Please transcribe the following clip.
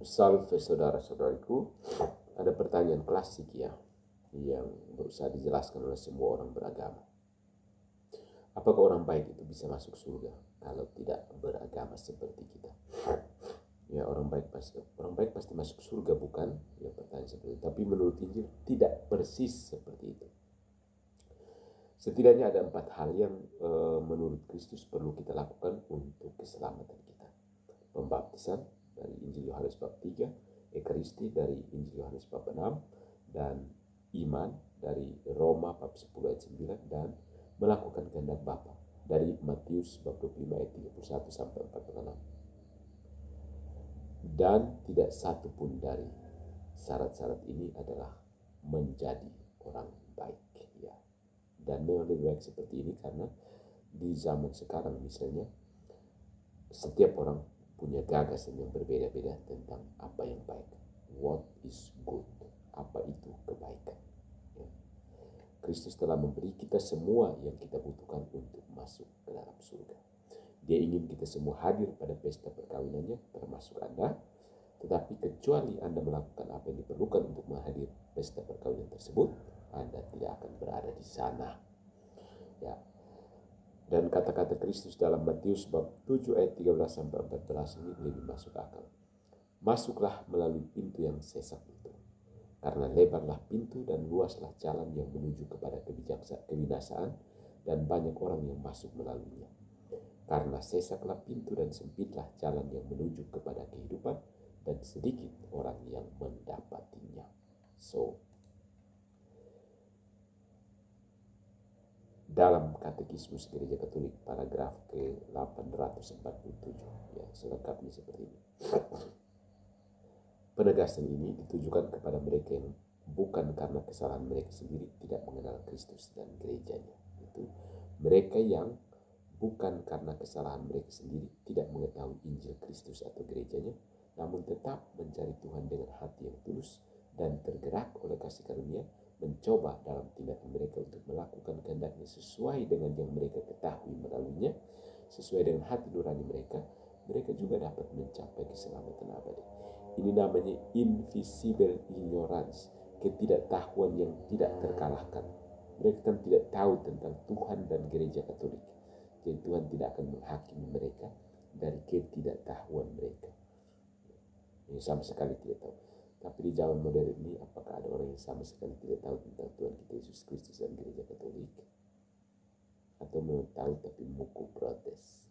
Salve saudara-saudariku, ada pertanyaan klasik ya yang berusaha dijelaskan oleh semua orang beragama. Apakah orang baik itu bisa masuk surga kalau tidak beragama seperti kita? Ya, orang baik pasti masuk surga, bukan? Ya, pertanyaan seperti itu. Tapi menurut Injil tidak persis seperti itu. Setidaknya ada 4 hal yang menurut Kristus perlu kita lakukan untuk keselamatan kita. Pembaptisan dari Injil Yohanes bab 3, Ekaristi dari Injil Yohanes bab 6, dan iman dari Roma bab 10 ayat 9, dan melakukan kehendak Bapa dari Matius bab 25 ayat 31 sampai 46. Dan tidak satu pun dari syarat-syarat ini adalah menjadi orang baik ya. Dan memang lebih baik seperti ini karena di zaman sekarang misalnya setiap orang punya gagasan yang berbeda-beda tentang apa yang baik. What is good? Apa itu kebaikan? Ya. Kristus telah memberi kita semua yang kita butuhkan untuk masuk ke dalam surga. Dia ingin kita semua hadir pada pesta perkawinannya, termasuk Anda. Tetapi kecuali Anda melakukan apa yang diperlukan untuk menghadiri pesta perkawinan tersebut, Anda tidak akan berada di sana. Ya. Dan kata-kata Kristus dalam Matius bab 7 ayat 13 sampai 14 ini lebih masuk akal. Masuklah melalui pintu yang sesak itu, karena lebarlah pintu dan luaslah jalan yang menuju kepada kebinasaan, dan banyak orang yang masuk melaluinya. Karena sesaklah pintu dan sempitlah jalan yang menuju kepada kehidupan, dan sedikit orang yang mendapatinya. So, dalam Katekismus Gereja Katolik paragraf ke-847 ya, selengkapnya seperti ini. Penegasan ini ditujukan kepada mereka yang bukan karena kesalahan mereka sendiri tidak mengenal Kristus dan gerejanya. Itu mereka yang bukan karena kesalahan mereka sendiri tidak mengetahui Injil Kristus atau gerejanya, namun tetap mencari Tuhan dengan hati yang tulus dan tergerak oleh kasih karunia, mencoba dalam tindakan mereka untuk melakukan kehendaknya sesuai dengan yang mereka ketahui melaluinya, sesuai dengan hati nurani mereka, mereka juga dapat mencapai keselamatan abadi. Ini namanya invisible ignorance, ketidaktahuan yang tidak terkalahkan. Mereka kan tidak tahu tentang Tuhan dan gereja Katolik. Jadi Tuhan tidak akan menghakimi mereka dari ketidaktahuan mereka. Ini sama sekali tidak tahu. Tapi di zaman modern ini, apakah ada orang yang sama sekali tidak tahu tentang Tuhan kita Yesus Kristus dan gereja Katolik? Atau mau tahu tapi muku protes?